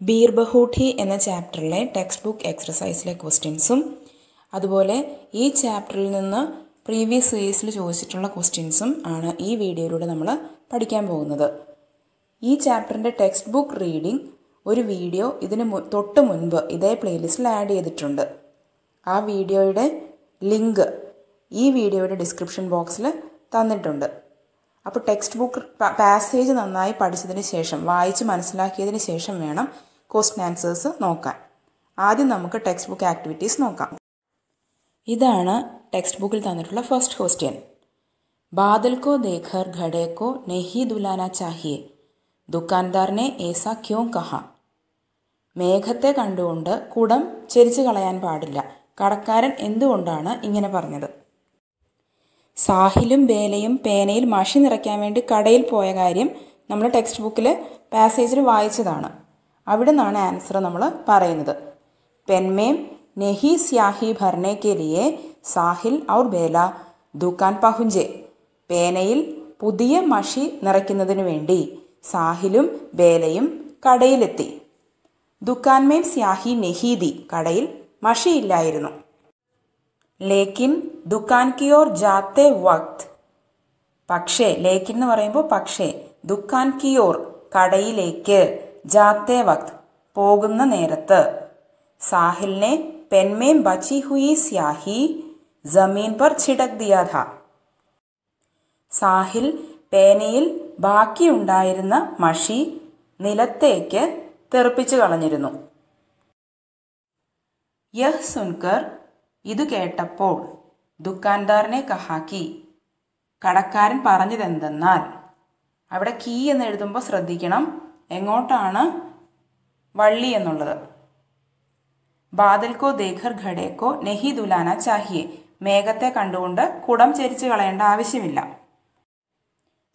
Beer ബഹൂട്ടി എന്ന ചാപ്റ്ററിലെ text book എക്സർസൈസിലെ ക്വസ്റ്റ്യൻസും അതുപോലെ ഈ ചാപ്റ്ററിൽ നിന്ന് പ്രീവിയസ് ഇയേഴ്സിൽ ചോദിച്ചിട്ടുള്ള ക്വസ്റ്റ്യൻസും ആണ് ഈ വീഡിയോയിലൂടെ നമ്മൾ പഠിക്കാൻ പോകുന്നത്. ഈ ചാപ്റ്ററിൻ്റെ ടെക്സ്റ്റ് ബുക്ക് റീഡിംഗ് ഒരു വീഡിയോ ഇതിന് തൊട്ട് മുൻപ് ഇതേ പ്ലേലിസ്റ്റിൽ ആഡ് ചെയ്തിട്ടുണ്ട്. ആ വീഡിയോയുടെ ലിങ്ക് ഈ വീഡിയോയുടെ ഡിസ്ക്രിപ്ഷൻ ബോക്സിൽ തന്നിട്ടുണ്ട്. അപ്പോൾ ടെക്സ്റ്റ് ബുക്ക് പാസേജ് നന്നായി പഠിച്ചതിന് ശേഷം വായിച്ച് മനസ്സിലാക്കിയതിന് ശേഷം വേണം ക്വസ്റ്റ്യൻ ആൻസേഴ്സ് നോക്കാൻ. ആദ്യം നമുക്ക് ടെക്സ്റ്റ് ബുക്ക് ആക്ടിവിറ്റീസ് നോക്കാം. ഇതാണ് ടെക്സ്റ്റ് ബുക്കിൽ തന്നിട്ടുള്ള ഫസ്റ്റ് ക്വസ്റ്റ്യൻ. ബാദൽ കോ ദേഖർ ഘടേ കോ നെഹി ദുലാന ചാഹിയെ, ദുക്കാൻദാർ നെ ഏസാ ക്യോ കഹാ. മേഘത്തെ കണ്ടുകൊണ്ട് കുടം ചെരിച്ചു കളയാൻ പാടില്ല, കടക്കാരൻ എന്തുകൊണ്ടാണ് ഇങ്ങനെ പറഞ്ഞത്? സാഹിലും ബേലയും പേനയിൽ മഷി നിറയ്ക്കാൻ വേണ്ടി കടയിൽ പോയ കാര്യം നമ്മൾ ടെക്സ്റ്റ് ബുക്കിൽ പാസേജിൽ വായിച്ചതാണ്. അവിടെ നിന്നാണ് ആൻസർ നമ്മൾ പറയുന്നത്. പെൻമേം നെഹി സ്യാഹി ഭർനെ കെ ലിയെ സാഹിൽ ഔർ ബേല ദുക്കാൻ പഹുഞ്ചെ. പേനയിൽ പുതിയ മഷി നിറയ്ക്കുന്നതിന് വേണ്ടി സാഹിലും ബേലയും കടയിലെത്തി. ദുക്കാൻമേം സ്യാഹി നെഹി ദി, കടയിൽ മഷിയില്ലായിരുന്നു. ലേക്കിൻ ദുക്കാൻ കി ഓർ ജാത്തെ വക്ത്, പക്ഷേ, ലേക്കിൻ എന്ന് പറയുമ്പോൾ പക്ഷേ, ദുക്കാൻ കി ഓർ കടയിലേക്ക്, ജാത്തെ വക്ത് പോകുന്ന നേരത്ത്, സാഹിലിനെ പെൻമേം ബച്ചി ഹുയി സ്യാഹി ജമീൻ പർ छिड़क दिया था. സാഹിൽ പേനയിൽ ബാക്കിയുണ്ടായിരുന്ന മഷി നിലത്തേക്ക് തെറിപ്പിച്ചു കളഞ്ഞിരുന്നു. യഹ് സുൻകർ, ഇത് കേട്ടപ്പോൾ, ദുക്കാൻദാറിനെ കഹാക്കി, കടക്കാരൻ പറഞ്ഞതെന്തെന്നാൽ, അവിടെ കീ എന്ന് എഴുതുമ്പോൾ ശ്രദ്ധിക്കണം എങ്ങോട്ടാണ് വള്ളി എന്നുള്ളത്. ബാദൽ കോ ദേഖർ ഘടേ കോ നെഹി ദുലാന ചാഹിയെ, മേഘത്തെ കണ്ടുകൊണ്ട് കുടം ചെരിച്ചു കളയേണ്ട ആവശ്യമില്ല.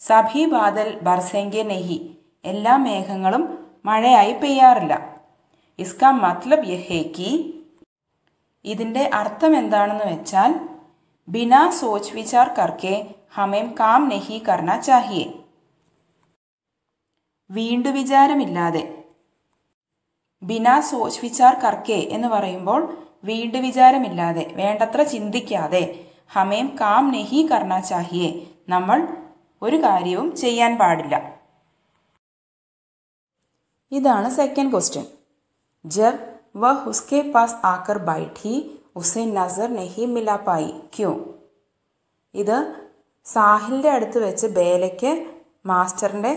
സഭി ബാദൽ ബർസെങ്കെ നെഹി, എല്ലാ മേഘങ്ങളും മഴയായി പെയ്യാറില്ല. ഇസ്കാ മത്ലബ് യഹേ കി, ഇതിൻ്റെ അർത്ഥം എന്താണെന്ന് വെച്ചാൽ, ബിനാ സോച്ച് വിചാർ കർക്കെ ഹമേം കാം നെഹി കർണ ചാഹിയെ. വീണ്ടു വിചാരമില്ലാതെ, ബിനാ സോച്ച് വിചാർ കർക്കെ എന്ന് പറയുമ്പോൾ വീണ്ടു വിചാരമില്ലാതെ, വേണ്ടത്ര ചിന്തിക്കാതെ, ഹമേം കാം നെഹി കർണ ചാഹിയെ, നമ്മൾ ഒരു കാര്യവും ചെയ്യാൻ പാടില്ല. ഇതാണ് സെക്കൻഡ് ക്വസ്റ്റ്യൻ. ജബ് वह उसके पास आकर बैठी उसे नज़र नहीं मिला पाई क्यों. ഇത് സാഹിലിൻ്റെ അടുത്ത് വെച്ച് ബേലയ്ക്ക് മാസ്റ്ററിൻ്റെ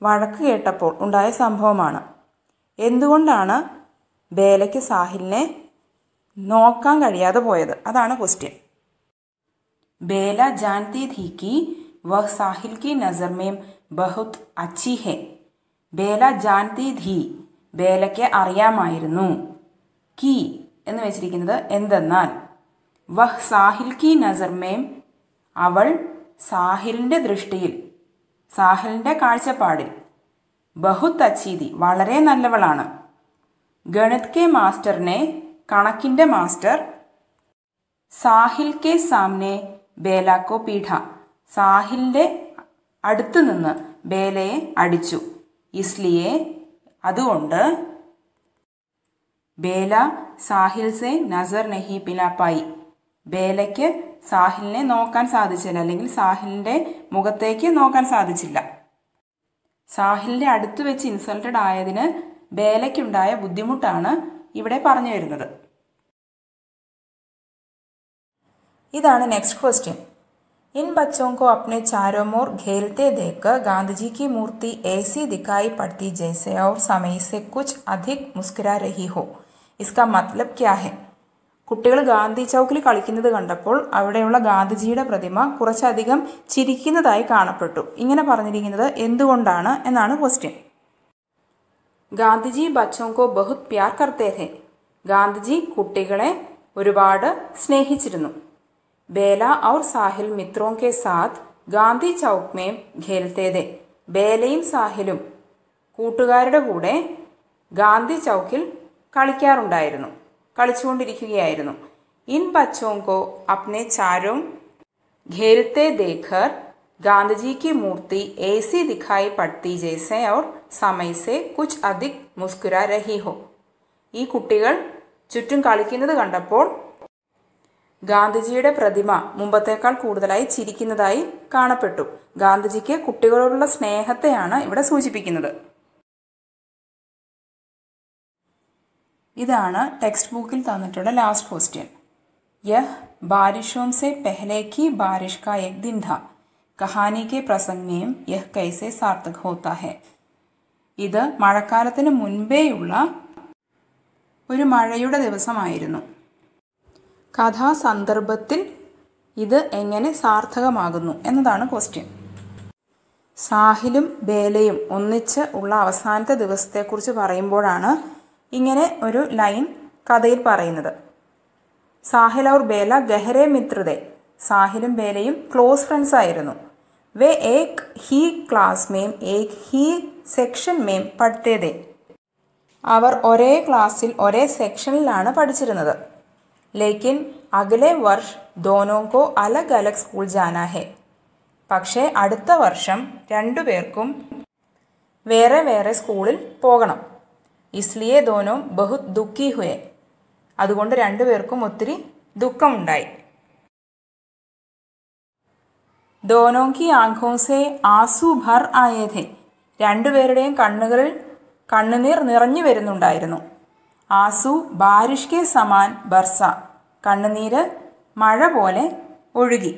വഴക്ക് കേട്ടപ്പോൾ ഉണ്ടായ സംഭവമാണ്. എന്തുകൊണ്ടാണ് ബേലയ്ക്ക് സാഹിലിനെ നോക്കാൻ കഴിയാതെ പോയത്? അതാണ് ക്വസ്റ്റ്യൻ. ബേല ജാൻതി ഥി കി വഹ് സാഹിൽ കി നസർ മേം ബഹുത് അച്ചി ഹെ. ബേല ജാൻതി ഥി, ബേലയ്ക്ക് അറിയാമായിരുന്നു. കി എന്ന് വെച്ചിരിക്കുന്നത് എന്തെന്നാൽ, വഹ് സാഹിൽ കി നസർ മേം, അവൾ സാഹിലിൻ്റെ ദൃഷ്ടിയിൽ, സാഹിലിൻ്റെ കാഴ്ചപ്പാടിൽ, ബഹുത് അച്ചീതി, വളരെ നല്ലവളാണ്. ഗണിത് കെ മാസ്റ്ററിനെ, കണക്കിൻ്റെ മാസ്റ്റർ, സാഹിൽ കെ സാമനെ ബേലാക്കോ പീഠ, സാഹിലിൻ്റെ അടുത്ത് നിന്ന് ബേലയെ അടിച്ചു. ഇസ്ലിയെ, അതുകൊണ്ട്, ബേല സാഹിൽ സെ നസർ നഹി പിലാ പായി, ബേലയ്ക്ക് സാഹിലിനെ നോക്കാൻ സാധിച്ചില്ല, അല്ലെങ്കിൽ സാഹിലിൻ്റെ മുഖത്തേക്ക് നോക്കാൻ സാധിച്ചില്ല. സാഹിലിൻ്റെ അടുത്ത് വെച്ച് ഇൻസൾട്ടഡ് ആയതിന് ബേലയ്ക്കുണ്ടായ ബുദ്ധിമുട്ടാണ് ഇവിടെ പറഞ്ഞു വരുന്നത്. ഇതാണ് നെക്സ്റ്റ് ക്വസ്റ്റ്യൻ. इन बच्चों को अपने चारों ओर घेरते देखकर गांधी जी की मूर्ति ऐसी दिखाई पड़ती जैसे और समय से कुछ अधिक मुस्कुरा रही हो. इसका मतलब क्या है? കുട്ടികൾ ഗാന്ധി ചൗക്കിൽ കളിക്കുന്നത് കണ്ടപ്പോൾ അവിടെയുള്ള ഗാന്ധിജിയുടെ പ്രതിമ കുറച്ചധികം ചിരിക്കുന്നതായി കാണപ്പെട്ടു. ഇങ്ങനെ പറഞ്ഞിരിക്കുന്നത് എന്തുകൊണ്ടാണ് എന്നാണ് ക്വസ്റ്റ്യൻ. ഗാന്ധിജി ബച്ചോं को बहुत प्यार करते थे. ഗാന്ധിജി കുട്ടികളെ ഒരുപാട് സ്നേഹിച്ചിരുന്നു. ബേല ഔർ സാഹിൽ മിത്രോं के साथ ഗാന്ധി ചൗക്ക് മേം ഖേൽത്തെ थे. ബേലയും സാഹിലും കൂട്ടുകാരുടെ കൂടെ ഗാന്ധി ചൗക്കിൽ കളിക്കാറുണ്ടായിരുന്നു, കളിച്ചുകൊണ്ടിരിക്കുകയായിരുന്നു. ഇൻ ബച്ചോं को अपने चारों घेरते देखकर गांधी जी की मूर्ति ऐसी दिखाई पड़ती जैसे और समय से कुछ अधिक मुस्कुरा रही हो. ഈ കുട്ടികൾ ചുറ്റും കളിക്കുന്നത് കണ്ടപ്പോൾ ഗാന്ധിജിയുടെ പ്രതിമ മുമ്പത്തേക്കാൾ കൂടുതലായി ചിരിക്കുന്നതായി കാണപ്പെട്ടു. ഗാന്ധിജിക്ക് കുട്ടികളോടുള്ള സ്നേഹത്തെയാണ് ഇവിടെ സൂചിപ്പിക്കുന്നത്. ഇതാണ് ടെക്സ്റ്റ് ബുക്കിൽ തന്നിട്ടുള്ള ലാസ്റ്റ് ക്വസ്റ്റ്യൻ. യഹ് ബാരിഷോं से पहले की बारिश का एक दिन था. कहानी के प्रसंग में यह कैसे सार्थक होता है. ഇത് മഴക്കാലത്തിന് മുൻപേയുള്ള ഒരു മഴയുടെ ദിവസമായിരുന്നു. കഥാസന്ദർഭത്തിൽ ഇത് എങ്ങനെ സാർത്ഥകമാകുന്നു എന്നതാണ് ക്വസ്റ്റ്യൻ. സാഹിലും ബേലയും ഒന്നിച്ച് ഉള്ള അവസാനത്തെ ദിവസത്തെക്കുറിച്ച് പറയുമ്പോഴാണ് ഇങ്ങനെ ഒരു ലൈൻ കഥയിൽ പറയുന്നത്. സാഹിൽ और ബേല ഗഹരെ മിത്രതെ. സാഹിലും ബേലയും ക്ലോസ് ഫ്രണ്ട്സ് ആയിരുന്നു. വേ ഏക് ഹി ക്ലാസ് മേം ഏക് ഹി സെക്ഷൻ മേം പഠിത്തേ ദേ. അവർ ഒരേ ക്ലാസ്സിൽ ഒരേ സെക്ഷനിലാണ് പഠിച്ചിരുന്നത്. ലേക്കിൻ അഗലെ വർഷ് ദോനോങ്കോ അലഗ് അലഗ് സ്കൂൾ ജാനാ ഹെ. പക്ഷേ അടുത്ത വർഷം രണ്ടുപേർക്കും വേറെ വേറെ സ്കൂളിൽ പോകണം. ഇസ്ലിയെ ദോനോ ബഹുത് ദുഃഖി ഹുയെ. അതുകൊണ്ട് രണ്ടുപേർക്കും ഒത്തിരി ദുഃഖമുണ്ടായി. ദോനോ കി ആംഖോं से ആസു ഭർ ആയേ थे. രണ്ടുപേരുടെയും കണ്ണുകളിൽ കണ്ണുനീർ നിറഞ്ഞു വരുന്നുണ്ടായിരുന്നു. AASU ബാരിഷ് K Zaman Bursa. കണ്ണുനീര് മഴ പോലെ ഒഴുകി.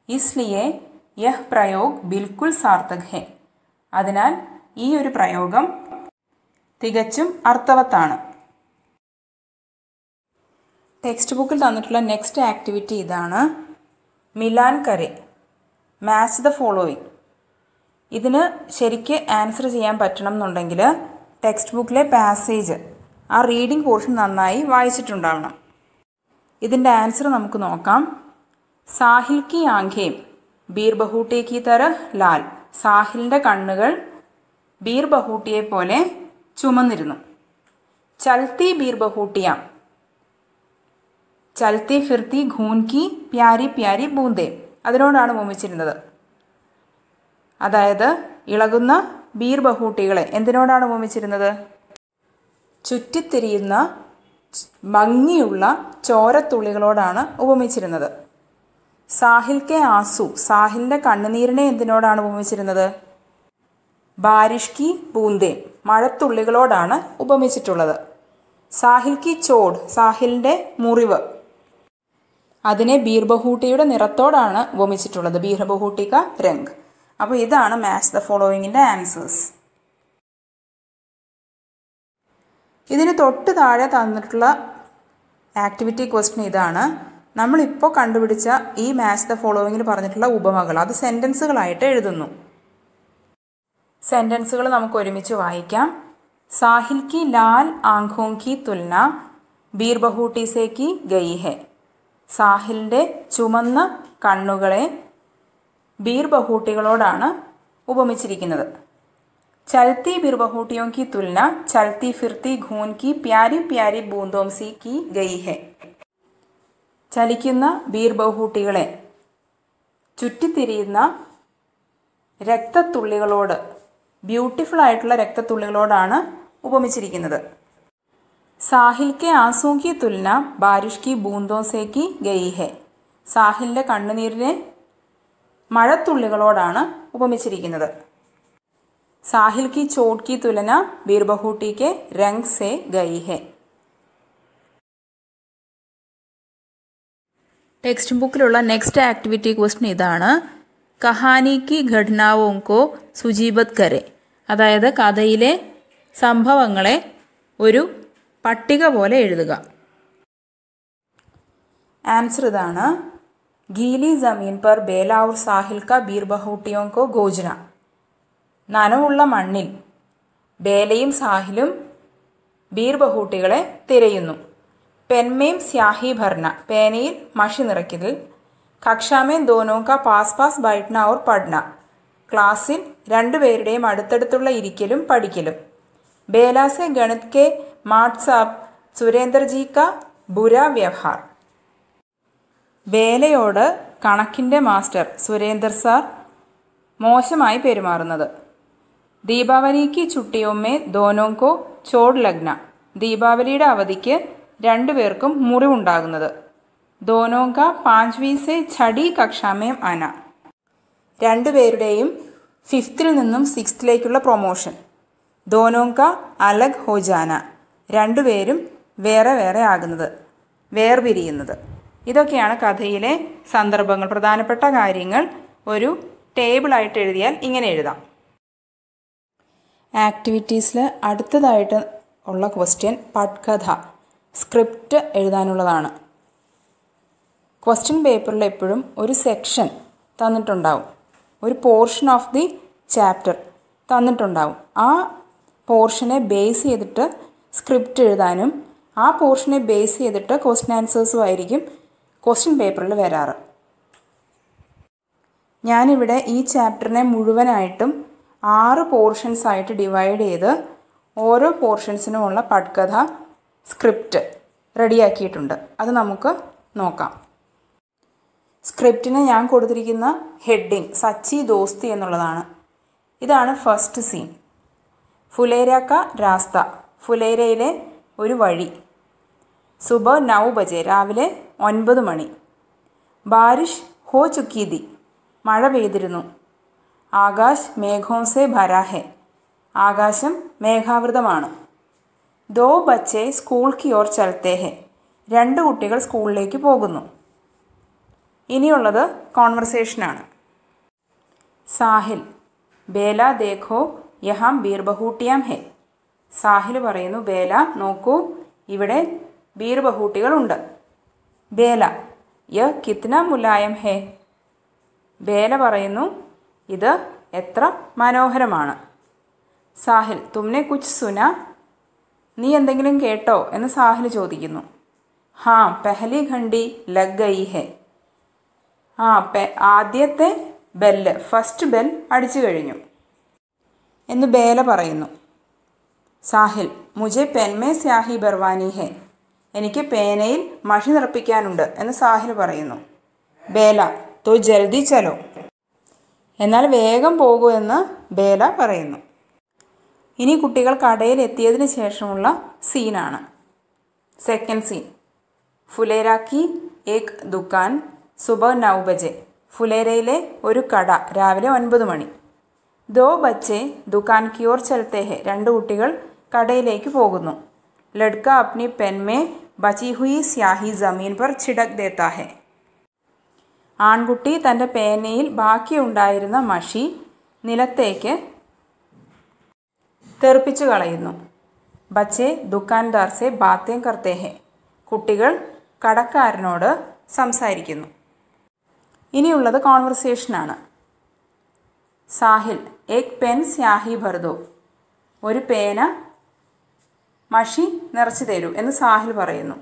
ഇസ്ലിയെ യഹ് പ്രയോഗ് ബിൽക്കുൽ സാർത്ഥക് ഹെ. അതിനാൽ ഈ ഒരു പ്രയോഗം തികച്ചും അർത്ഥവത്താണ്. ടെക്സ്റ്റ് ബുക്കിൽ തന്നിട്ടുള്ള നെക്സ്റ്റ് ആക്ടിവിറ്റി ഇതാണ്. മിലാൻ കരെ മാച്ച് ദ ഫോളോയിങ്. ഇതിന് ശരിക്ക് ആൻസർ ചെയ്യാൻ പറ്റണം എന്നുണ്ടെങ്കിൽ ടെക്സ്റ്റ് ബുക്കിലെ പാസേജ് ആ റീഡിംഗ് പോർഷൻ നന്നായി വായിച്ചിട്ടുണ്ടാവണം. ഇതിൻ്റെ ആൻസർ നമുക്ക് നോക്കാം. സാഹിൽ കി ആംഖേം ബീർ ബഹൂട്ടി കി തരഹ് ലാൽ. സാഹിലിൻ്റെ കണ്ണുകൾ ബീർ ബഹൂട്ടിയെ പോലെ ചുമന്നിരുന്നു. ചൽത്തി ബീർ ബഹൂട്ടിയാം. ചൽത്തി ഫിർത്തി ഘൂൻ കി പ്യാരി പ്യാരി ബൂന്തേ. അതിനോടാണ് ഉപമിച്ചിരുന്നത്. അതായത് ഇളകുന്ന ബീർ ബഹൂട്ടികളെ എന്തിനോടാണ് ഉപമിച്ചിരുന്നത്? ചുറ്റിത്തിരിയുന്ന ഭംഗിയുള്ള ചോരത്തുള്ളികളോടാണ് ഉപമിച്ചിരുന്നത്. സാഹിൽ കെ ആസു. സാഹിലിൻ്റെ കണ്ണുനീരിനെ എന്തിനോടാണ് ഉപമിച്ചിരുന്നത്? ബാരിഷ് കി ബൂന്തേ. മഴത്തുള്ളികളോടാണ് ഉപമിച്ചിട്ടുള്ളത്. സാഹിൽ കി ചോട്. സാഹിലിൻ്റെ മുറിവ്. അതിനെ ബീർ ബഹൂട്ടിയുടെ നിറത്തോടാണ് ഉപമിച്ചിട്ടുള്ളത്. ബീർ ബഹൂട്ടി ക രംഗ്. അപ്പോൾ ഇതാണ് മാച്ച് ദ ഫോളോയിങ്ങിൻ്റെ ആൻസേഴ്സ്. ഇതിന് തൊട്ട് താഴെ തന്നിട്ടുള്ള ആക്ടിവിറ്റി ക്വസ്റ്റ്യൻ ഇതാണ്. നമ്മളിപ്പോൾ കണ്ടുപിടിച്ച ഈ മാച്ച് ദ ഫോളോയിങ്ങിൽ പറഞ്ഞിട്ടുള്ള ഉപമകൾ അത് സെൻറ്റൻസുകളായിട്ട് എഴുതുന്നു. സെൻറ്റൻസുകൾ നമുക്ക് ഒരുമിച്ച് വായിക്കാം. സാഹിൽ കി ലാൽ ആംഖോं की തുലന ബീർ ബഹൂട്ടി സേ की गई है. സാഹിലിൻ്റെ ചുമന്ന കണ്ണുകളെ ബീർ ബഹൂട്ടികളോടാണ് ഉപമിച്ചിരിക്കുന്നത്. ചൽത്തി ബീർ ബഹൂട്ടിയോं की तुलना चलती फिरती घून की प्यारी प्यारी बूंदों से की गई है. ചലിക്കുന്ന ബീർ ബഹൂട്ടികളെ ചുറ്റിത്തിരിയുന്ന രക്തത്തുള്ളികളോട്, ബ്യൂട്ടിഫുൾ ആയിട്ടുള്ള രക്തത്തുള്ളികളോടാണ് ഉപമിച്ചിരിക്കുന്നത്. സാഹിൽ കെ ആസൂ കി തുലന ബാരിഷ് കി ബൂന്തോं से की गई है. സാഹിലിൻ്റെ കണ്ണുനീരിനെ മഴത്തുള്ളികളോടാണ് ഉപമിച്ചിരിക്കുന്നത്. സാഹിൽ കി ചോട്ട് കി തുലന ബീർ ബഹൂട്ടി കെ രംഗ് സേ ഗയി ഹെ. ടെക്സ്റ്റ് ബുക്കിലുള്ള നെക്സ്റ്റ് ആക്ടിവിറ്റി ക്വസ്റ്റ്യൻ ഇതാണ്. കഹാനി കി ഘടനാവോं को സൂചിബദ്ധ് കരെ. അതായത് കഥയിലെ സംഭവങ്ങളെ ഒരു പട്ടിക പോലെ എഴുതുക. ആൻസർ ഇതാണ്. ഗീലി ജമീൻ പർ ബേല ഔർ സാഹിൽ കാ ബീർ ബഹൂട്ടിയോं को ഖോജന. നനവുള്ള മണ്ണിൽ ബേലയും സാഹിലും ബീർ ബഹൂട്ടികളെ തിരയുന്നു. പെൻമേം സ്യാഹി ഭർന. പേനയിൽ മഷി നിറയ്ക്കൽ. കക്ഷാമേം ദോനോ കാ പാസ് പാസ് ബൈഠന ഔർ പഠന. ക്ലാസ്സിൽ രണ്ടുപേരുടെയും അടുത്തടുത്തുള്ള ഇരിക്കലും പഠിക്കലും. ബേല സെ ഗണിത് കെ മാട്ട് സാബ് സുരേന്ദർജി കാ ബുരാ വ്യവഹാർ. ബേലയോട് കണക്കിൻ്റെ മാസ്റ്റർ സുരേന്ദർ സാർ മോശമായി പെരുമാറുന്നത്. ദീപാവലിക്ക് ചുട്ടിയൊമ്മേ ദോനോങ്കോ ചോട് ലഗ്ന. ദീപാവലിയുടെ അവധിക്ക് രണ്ടുപേർക്കും മുറിവുണ്ടാകുന്നത്. ദോനോങ്ക പാഞ്ച്വീസെ ഛടി കക്ഷാമേം അന. രണ്ടുപേരുടെയും 5th നിന്നും 6th പ്രൊമോഷൻ. ദോനോങ്ക അലഗ് ഹോ ജാന. രണ്ടുപേരും വേറെ വേറെ ആകുന്നത്, വേർപിരിയുന്നത്. ഇതൊക്കെയാണ് കഥയിലെ സന്ദർഭങ്ങൾ. പ്രധാനപ്പെട്ട കാര്യങ്ങൾ ഒരു ടേബിളായിട്ട് എഴുതിയാൽ ഇങ്ങനെ എഴുതാം. ആക്ടിവിറ്റീസിൽ അടുത്തതായിട്ട് ഉള്ള ക്വസ്റ്റ്യൻ പട്കഥ, സ്ക്രിപ്റ്റ് എഴുതാനുള്ളതാണ്. ക്വസ്റ്റ്യൻ പേപ്പറിൽ എപ്പോഴും ഒരു സെക്ഷൻ തന്നിട്ടുണ്ടാവും, ഒരു പോർഷൻ ഓഫ് ദി ചാപ്റ്റർ തന്നിട്ടുണ്ടാവും. ആ പോർഷനെ ബേസ് ചെയ്തിട്ട് സ്ക്രിപ്റ്റ് എഴുതാനും ആ പോർഷനെ ബേസ് ചെയ്തിട്ട് ക്വസ്റ്റ്യൻ ആൻസേഴ്സും ആയിരിക്കും ക്വസ്റ്റ്യൻ പേപ്പറിൽ വരാറ്. ഞാനിവിടെ ഈ ചാപ്റ്ററിനെ മുഴുവനായിട്ടും 6 പോർഷൻസ് ആയിട്ട് ഡിവൈഡ് ചെയ്ത് ഓരോ പോർഷൻസിനുമുള്ള പട്കഥ സ്ക്രിപ്റ്റ് റെഡിയാക്കിയിട്ടുണ്ട്. അത് നമുക്ക് നോക്കാം. സ്ക്രിപ്റ്റിന് ഞാൻ കൊടുത്തിരിക്കുന്ന ഹെഡിങ് സച്ചി ദോസ്തി എന്നുള്ളതാണ്. ഇതാണ് ഫസ്റ്റ് സീൻ. ഫുലേര കാ രാസ്ത. ഫുലേരയിലെ ഒരു വഴി. സുബ 9 ബജെ. രാവിലെ 9 മണി. ബാരിഷ് ഹോ ചുക്കി തി. മഴ പെയ്തിരുന്നു. ആകാശ് മേഘോം സെ ഭരാ ഹെ. ആകാശം മേഘാവൃതമാണ്. ദോ ബച്ചെ സ്കൂൾ കി ഓർ ചലത്തെ ഹെ. 2 കുട്ടികൾ സ്കൂളിലേക്ക് പോകുന്നു. ഇനിയുള്ളത് കോൺവെർസേഷനാണ്. സാഹിൽ. ബേല ദേഖോ യഹാം ബീർബഹൂട്ടിയാം ഹെ. സാഹിൽ പറയുന്നു, ബേല നോക്കൂ, ഇവിടെ ബീർബഹൂട്ടികളുണ്ട്. ബേല യ കിത്ന മുലായം ഹെ. ബേല പറയുന്നു, ഇത് എത്ര മനോഹരമാണ്. സാഹിൽ തുമ്നെ കുച്ച് സുന. നീ എന്തെങ്കിലും കേട്ടോ എന്ന് സാഹിൽ ചോദിക്കുന്നു. ഹാ പെഹലി ഘണ്ടി ലഗ് ഗയി ഹെ. ആദ്യത്തെ ബെല്ല്, ഫസ്റ്റ് ബെൽ അടിച്ചു കഴിഞ്ഞു എന്ന് ബേല പറയുന്നു. സാഹിൽ മുझे പെൻമേ സ്യാഹി ബർവാനി ഹെ. എനിക്ക് പേനയിൽ മഷി നിറപ്പിക്കാനുണ്ട് എന്ന് സാഹിൽ പറയുന്നു. ബേല തോ ജൽദി ചലോ. എന്നാൽ വേഗം പോകൂ എന്ന് ബേല പറയുന്നു. ഇനി കുട്ടികൾ കടയിൽ എത്തിയതിന് ശേഷമുള്ള സീനാണ്. Second scene. ഫുലേരാക്കി ഏക് ദുക്കാൻ സുബ 9 ബജെ. ഫുലേരയിലെ ഒരു കട, രാവിലെ 9 മണി. ദോ ബച്ചെ ദുക്കാൻ കി ഓർ ചലത്തെ ഹെ. 2 കുട്ടികൾ കടയിലേക്ക് പോകുന്നു. ലഡ്ക അപ്നി പെൻ മേ ബച്ചി ഹുയി സ്യാഹി ജമീൻ പർ छिड़क देता है. ആൺകുട്ടി തൻ്റെ പേനയിൽ ബാക്കിയുണ്ടായിരുന്ന മഷി നിലത്തേക്ക് തെറിപ്പിച്ചു കളയുന്നു. ബച്ചെ ദുക്കാൻദാർ സെ ബാത്തേം കർത്തേ ഹെ. കുട്ടികൾ കടക്കാരനോട് സംസാരിക്കുന്നു. ഇനിയുള്ളത് കോൺവെർസേഷനാണ്. സാഹിൽ ഏക് പെൻ സ്യാഹി ഭർദോ. ഒരു പേന മഷി നിറച്ചു തരൂ എന്ന് സാഹിൽ പറയുന്നു.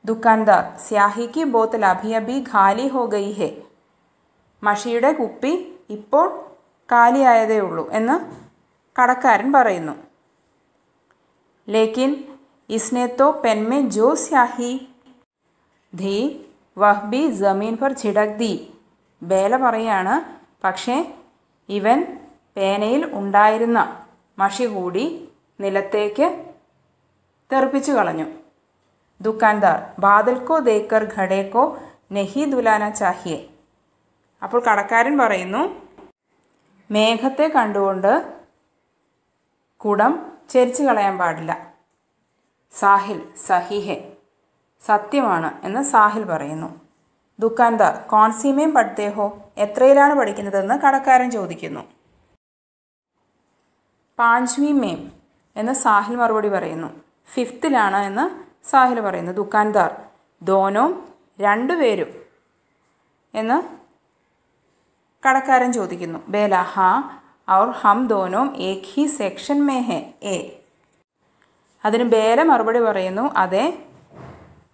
ദുക്കാൻദാർ സ്യാഹി കി ബോത്തൽ അഭി അഭി ഖാലി ഹോ ഗയി ഹെ. മഷിയുടെ കുപ്പി ഇപ്പോൾ കാലിയായതേ ഉള്ളൂ എന്ന് കടക്കാരൻ പറയുന്നു. ലേക്കിൻ ഇസ്നെ തോ പെൻ മേ ജോ സ്യാഹി ധി വഹ് ബി ജമീൻ പർ ഛിടക് ദി. ബേല പറയാണ്, പക്ഷേ ഇവൻ പേനയിൽ ഉണ്ടായിരുന്ന മഷി കൂടി നിലത്തേക്ക് തെറിപ്പിച്ചു കളഞ്ഞു. ദുക്കാൻദാർ ബാദൽ കോ ദേക്കർ ഘടേ കോ നെഹി ദുലാന ചാഹിയെ. അപ്പോൾ കടക്കാരൻ പറയുന്നു, മേഘത്തെ കണ്ടുകൊണ്ട് കുടം ചെരിച്ചു കളയാൻ പാടില്ല. സാഹിൽ സഹി ഹെ. സത്യമാണ് എന്ന് സാഹിൽ പറയുന്നു. ദുക്കാൻദാർ കോൺസീമേം പഠിത്തേ ഹോ. എത്രയിലാണ് പഠിക്കുന്നതെന്ന് കടക്കാരൻ ചോദിക്കുന്നു. 5വീं മേം എന്ന് സാഹിൽ മറുപടി പറയുന്നു. 5th എന്ന് സാഹിൽ പറയുന്നു. ദുക്കാൻദാർ ദോനോം 2 പേരും എന്ന് കടക്കാരൻ ചോദിക്കുന്നു. ബേല ഹാ ഔർ ഹം ദോനോം ഏക് ഹി സെക്ഷൻ മേ ഹെ എ. അതിന് ബേല മറുപടി പറയുന്നു, അതെ,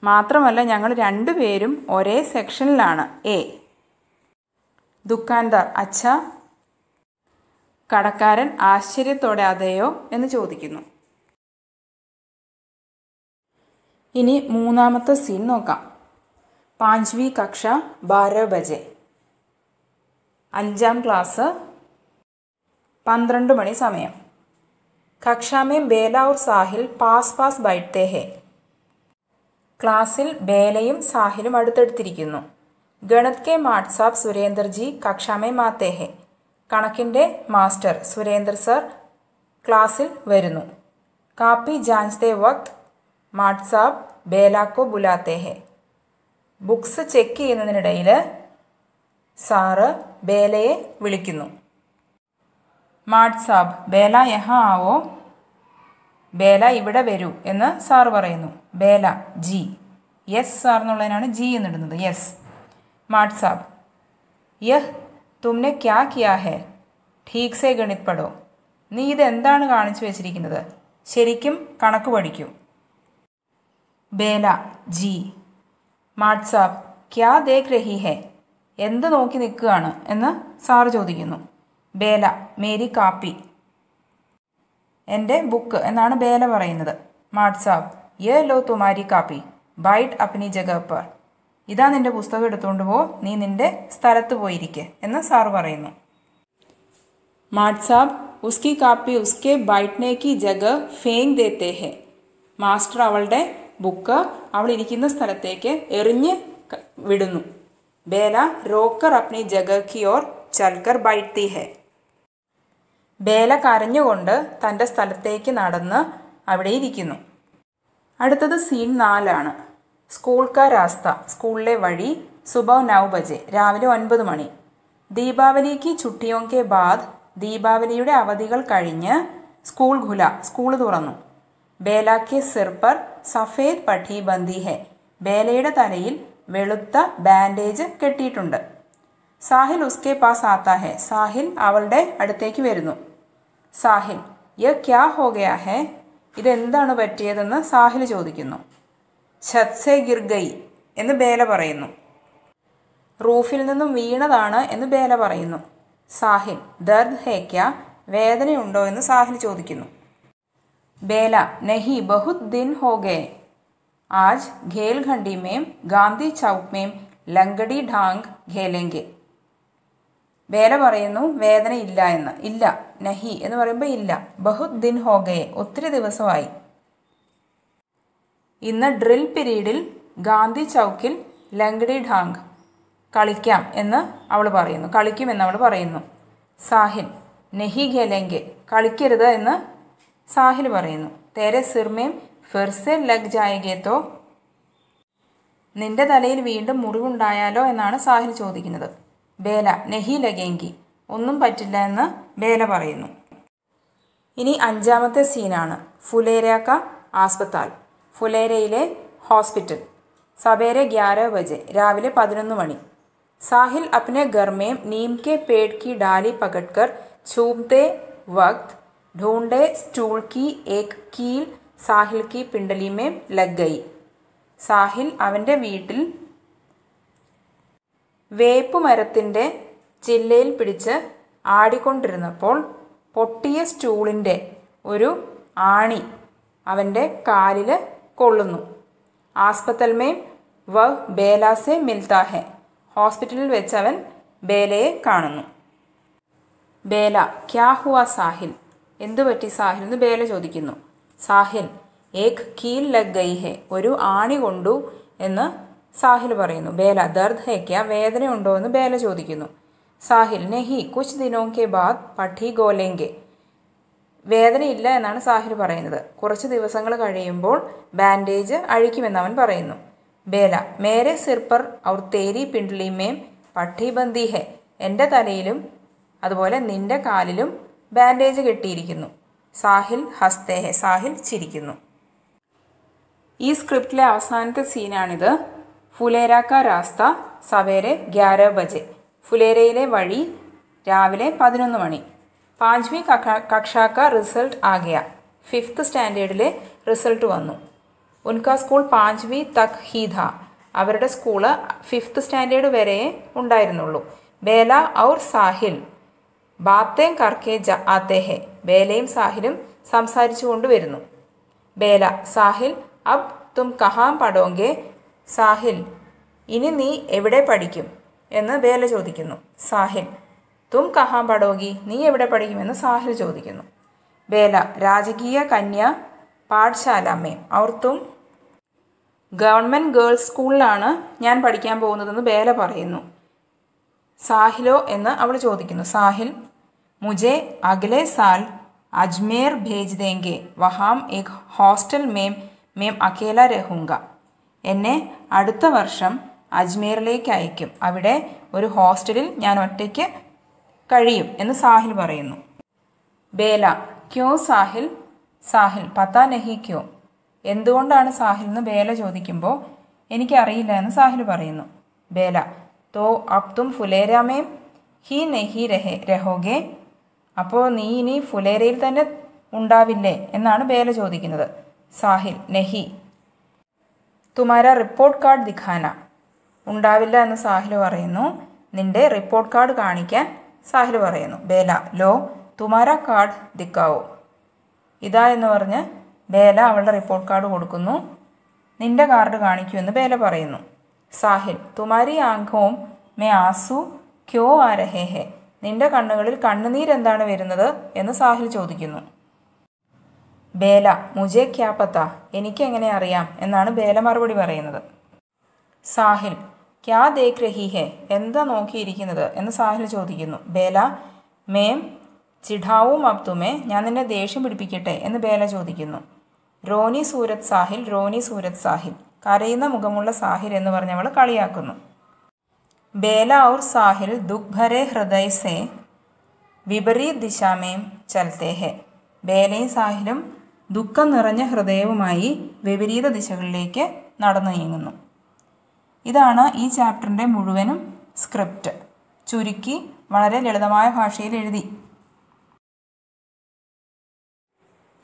മാത്രമല്ല ഞങ്ങൾ 2 പേരും ഒരേ സെക്ഷനിലാണ്, എ. ദുക്കാൻദാർ അച്ഛാ. കടക്കാരൻ ആശ്ചര്യത്തോടെ അതെയോ എന്ന് ചോദിക്കുന്നു. ഇനി 3ാമത്തെ സീൻ നോക്കാം. 5वीं കക്ഷ 12 ബജെ. 5ാം ക്ലാസ് 12 മണി സമയം. കക്ഷാ में बेला और साहिल पास पास बैठते हैं. ക്ലാസ്സിൽ ബേലയും സാഹിലും അടുത്തടുത്തിരിക്കുന്നു. ഗണിത് കെ മാട്ട് സാബ് സുരേന്ദർ ജി കക്ഷാ में आते हैं. കണക്കിൻ്റെ മാസ്റ്റർ സുരേന്ദർ സർ ക്ലാസ്സിൽ വരുന്നു. കാപ്പി ജാഞ്ചത്തെ വക്ത് മാട്ട് സാബ് ബേല കോ ബുലാത്തെ ഹെ. ബുക്സ് ചെക്ക് ചെയ്യുന്നതിനിടയിൽ സാറ് ബേലയെ വിളിക്കുന്നു. മാട്ട് സാബ് ബേല യഹാ ആവോ. ബേല ഇവിടെ വരൂ എന്ന് സാറ് പറയുന്നു. ബേല ജി. യെസ് സാർ എന്നുള്ളതിനാണ് ജി എന്നിടുന്നത്. യെസ്. മാട്ട് സാബ് യഹ് തുമ്നെ ക്യാ കിയാ ഹെ. ഠീക് സെ ഗണിത് പഠോ. നീ ഇതെന്താണ് കാണിച്ചു വെച്ചിരിക്കുന്നത്? ശരിക്കും കണക്ക് പഠിക്കൂ. ബേല ജി. മാട്ട് സാബ് ക്യാ ദേഖ് രഹി ഹെ. എന്ത് നോക്കി നിൽക്കുകയാണ് എന്ന് സാറ് ചോദിക്കുന്നു. ബേല മേരി കാപ്പി. എൻ്റെ ബുക്ക് എന്നാണ് ബേല പറയുന്നത്. മാട്ട് സാബ് യേ ലോ തുമാരി കാപ്പി ബൈറ്റ് അപ്നി ജഗ പർ. ഇതാ നിൻ്റെ പുസ്തകം എടുത്തുകൊണ്ട് പോ, നീ നിൻ്റെ സ്ഥലത്ത് പോയിരിക്കെ എന്ന് സാറ് പറയുന്നു. മാട്ട് സാബ് ഉസ്കി കാപ്പി ഉസ്കെ ബൈഠ്നെ കി ജഗ ഫേങ് ദേത്തെ ഹെ. മാസ്റ്റർ അവളുടെ ബുക്ക് അവൾ ഇരിക്കുന്ന സ്ഥലത്തേക്ക് എറിഞ്ഞ് വിടുന്നു. ബേല റോക്കർ അപ്നി ജഗ കി ഓർ ചൽക്കർ ബൈഠ്തി ഹെ. ബേല കരഞ്ഞുകൊണ്ട് തൻ്റെ സ്ഥലത്തേക്ക് നടന്ന് അവിടെ ഇരിക്കുന്നു. അടുത്തത് സീൻ 4 സ്കൂൾ കാ രാസ്ത. സ്കൂളിലെ വഴി. സുബഹ് 9 ബജെ. രാവിലെ 9 മണി. ദീപാവലിക്ക് ചുട്ടിയോം കെ ബാദ്. ദീപാവലിയുടെ അവധികൾ കഴിഞ്ഞ് സ്കൂൾ ഖുല. സ്കൂൾ തുറന്നു. ബേല കെ സിർ പർ സഫേദ് പട്ടി ബന്ദി ഹെ. ബേലയുടെ തലയിൽ വെളുത്ത ബാൻഡേജ് കെട്ടിയിട്ടുണ്ട്. സാഹിൽ ഉസ്കെ പാസ് ആത്താ ഹെ. സാഹിൽ അവളുടെ അടുത്തേക്ക് വരുന്നു. സാഹിൽ യ ക്യാ ഹോ ഗയാ ഹെ. ഇതെന്താണ് പറ്റിയതെന്ന് സാഹിൽ ചോദിക്കുന്നു. ഛത് സെ ഗിർ ഗയി എന്ന് ബേല പറയുന്നു. റൂഫിൽ നിന്നും വീണതാണ് എന്ന് ബേല പറയുന്നു. സാഹിൽ ദർദ് ഹെ ക്യാ. വേദനയുണ്ടോ എന്ന് സാഹിൽ ചോദിക്കുന്നു. ബേല നഹി ബഹുത് ദിൻ ഹോ ഗയെ. ആജ് ഖേൽഘണ്ടി മേം ഗാന്ധി ചൗക്ക് മേം ലങ്കടി ഢാങ് ഖേലെങ്കെ. ബേല പറയുന്നു വേദന ഇല്ല എന്ന്. ഇല്ല. നഹി എന്ന് പറയുമ്പോൾ ഇല്ല. ബഹുത് ദിൻ ഹോ ഗയെ ഒത്തിരി ദിവസമായി. ഇന്ന് ഡ്രിൽ പീരീഡിൽ ഗാന്ധി ചൗക്കിൽ ലങ്കടി ഢാങ് കളിക്കാം എന്ന് അവൾ പറയുന്നു. കളിക്കുമെന്ന് അവൾ പറയുന്നു. സാഹിൽ നഹി ഖേലെങ്കെ. കളിക്കരുത് എന്ന് സാഹിൽ പറയുന്നു. തേരെ സിർമേം ഫിർസെ ലഗ് ജായേഗേ തോ. നിന്റെ തലയിൽ വീണ്ടും മുറിവുണ്ടായാലോ എന്നാണ് സാഹിൽ ചോദിക്കുന്നത്. ബേല നഹി ലഗേങ്കി. ഒന്നും പറ്റില്ല എന്ന് ബേല പറയുന്നു. ഇനി 5ാമത്തെ സീനാണ്. ഫുലേര കാ ആസ്പത്താൽ. ഫുലേരയിലെ ഹോസ്പിറ്റൽ. സവേരെ 11 ബജെ. രാവിലെ 11 മണി. സാഹിൽ അപ്നെ ഘർ മേം നീം കെ പേട് की डाली पकड़कर छूमते वक्त ढूंढे स्टूल की एक कील സാഹിൽ की पिंडली में लग गई. സാഹിൽ അവൻ്റെ വീട്ടിൽ വേപ്പുമരത്തിൻ്റെ ചില്ലയിൽ പിടിച്ച് ആടിക്കൊണ്ടിരുന്നപ്പോൾ പൊട്ടിയ സ്റ്റൂളിൻ്റെ ഒരു ആണി അവൻ്റെ കാലിൽ കൊള്ളുന്നു. ആസ്പത്തൽ മേം വഹ് ബേല സെ മിൽത്താ ഹെ. ഹോസ്പിറ്റലിൽ വെച്ച് അവൻ ബേലയെ കാണുന്നു. ബേല ക്യാ ഹുവാ സാഹിൽ. എന്തു പറ്റി സാഹിൽ എന്ന് ബേല ചോദിക്കുന്നു. സാഹിൽ ഏക് കീൽ ലഗ് ഗയി ഹെ. ഒരു ആണി കൊണ്ടു എന്ന് സാഹിൽ പറയുന്നു. ബേല ദർദ് ഹെ ക്യാ. വേദനയുണ്ടോ എന്ന് ബേല ചോദിക്കുന്നു. സാഹിൽ നെഹി കുച്ച് ദിനോം കെ ബാദ് പഠി ഗോലേങ്കെ. വേദനയില്ല എന്നാണ് സാഹിൽ പറയുന്നത്. കുറച്ച് ദിവസങ്ങൾ കഴിയുമ്പോൾ ബാൻഡേജ് അഴിക്കുമെന്ന് അവൻ പറയുന്നു. ബേല മേരെ സിർ പർ ഔർ തേരി പിണ്ഡലി മേം പഠി ബന്ദി ഹെ. എൻ്റെ തലയിലും അതുപോലെ നിന്റെ കാലിലും ബാൻഡേജ് കെട്ടിയിരിക്കുന്നു. സാഹിൽ ഹസ്തേ ഹെ. സാഹിൽ ചിരിക്കുന്നു. ഈ സ്ക്രിപ്റ്റിലെ അവസാനത്തെ സീനാണിത്. ഫുലേര കാ രാസ്ത. സവേരെ 11 ബജെ. ഫുലേരയിലെ വഴി. രാവിലെ 11 മണി. 5वीं കക്ഷാ കാ റിസൾട്ട് ആ ഗയാ. 5th സ്റ്റാൻഡേർഡിലെ റിസൾട്ട് വന്നു. ഉൻകാ സ്കൂൾ 5वीं തക് ഹി ഥാ. അവരുടെ സ്കൂള് 5th സ്റ്റാൻഡേർഡ് വരെ ഉണ്ടായിരുന്നുള്ളൂ. ബേല ഔർ സാഹിൽ ബാത്തേം കർക്കെ ആത്തെ ഹെ. ബേലയും സാഹിലും സംസാരിച്ചു കൊണ്ടുവരുന്നു. ബേല സാഹിൽ അബ് തും കഹാം പഠോങ്കെ. സാഹിൽ ഇനി നീ എവിടെ പഠിക്കും എന്ന് ബേല ചോദിക്കുന്നു. സാഹിൽ തും കഹാം പഠോഗി, നീ എവിടെ പഠിക്കുമെന്ന് സാഹിൽ ചോദിക്കുന്നു. ബേല രാജകീയ കന്യ പാഠശാല മേം ഔർ തും, ഗവൺമെൻറ് ഗേൾസ് സ്കൂളിലാണ് ഞാൻ പഠിക്കാൻ പോകുന്നതെന്ന് ബേല പറയുന്നു. സാഹിലോ എന്ന് അവൾ ചോദിക്കുന്നു. സാഹിൽ മുझे അഗ്ലേ സാൽ അജ്മേർ ഭേജ് ദേംഗെ വഹാം ഏക് ഹോസ്റ്റൽ മേം അക്കേല രഹൂങ്ക. എന്നെ അടുത്ത വർഷം അജ്മീറിലേക്ക് അയക്കും, അവിടെ ഒരു ഹോസ്റ്റലിൽ ഞാൻ ഒറ്റയ്ക്ക് കഴിയും എന്ന് സാഹിൽ പറയുന്നു. ബേല ക്യോ സാഹിൽ, സാഹിൽ പത്താ നഹി ക്യോ, എന്തുകൊണ്ടാണ് സാഹിൽ എന്ന് ബേല ചോദിക്കുമ്പോൾ എനിക്കറിയില്ല എന്ന് സാഹിൽ പറയുന്നു. ബേല തോ അബ് തും ഫുലേര മേം ഹി നഹി രഹോഗെ, അപ്പോൾ നീ ഇനി ഫുലേരയിൽ തന്നെ ഉണ്ടാവില്ലേ എന്നാണ് ബേല ചോദിക്കുന്നത്. സാഹിൽ നഹി. തുമാര റിപ്പോർട്ട് കാർഡ് ദിഖാന, ഉണ്ടാവില്ല എന്ന് സാഹിൽ പറയുന്നു. നിന്റെ റിപ്പോർട്ട് കാർഡ് കാണിക്കാൻ സാഹിൽ പറയുന്നു. ബേല ലോ തുമാര കാർഡ് ദിക്കാവോ, ഇതാ എന്ന് പറഞ്ഞ് ബേല അവളുടെ റിപ്പോർട്ട് കാർഡ് കൊടുക്കുന്നു. നിന്റെ കാർഡ് കാണിക്കൂ എന്ന് ബേല പറയുന്നു. സാഹിൽ തുമാരി ആംഖോം മേ ആസു ക്യോ ആ രഹേ ഹെ, നിന്റെ കണ്ണുകളിൽ കണ്ണുനീരെന്താണ് വരുന്നത് എന്ന് സാഹിൽ ചോദിക്കുന്നു. ബേല മുझे ക്യാ പത്താ, എനിക്കെങ്ങനെ അറിയാം എന്നാണ് ബേല മറുപടി പറയുന്നത്. സാഹിൽ ക്യാ ദേഖ് രഹി ഹെ, എന്താ നോക്കിയിരിക്കുന്നത് എന്ന് സാഹിൽ ചോദിക്കുന്നു. ബേല മേം ചിഠാവും അബ് തുമേ, ഞാൻ നിന്നെ ദേഷ്യം പിടിപ്പിക്കട്ടെ എന്ന് ബേല ചോദിക്കുന്നു. റോനി സൂരത് സാഹിൽ, റോനി സൂരത് സാഹിൽ, കരയുന്ന മുഖമുള്ള സാഹിൽ എന്ന് പറഞ്ഞവൾ കളിയാക്കുന്നു. ബേല ഔർ സാഹിൽ ദുഃഖ് ഭരെ ഹൃദയ സേ വിപരീത് ദിശാമേം ചലത്തെ ഹെ, ബേലയും സാഹിലും ദുഃഖം നിറഞ്ഞ ഹൃദയവുമായി വിപരീത ദിശകളിലേക്ക് നടന്നു നീങ്ങുന്നു. ഇതാണ് ഈ ചാപ്റ്ററിൻ്റെ മുഴുവനും സ്ക്രിപ്റ്റ്. ചുരുക്കി വളരെ ലളിതമായ ഭാഷയിൽ എഴുതി.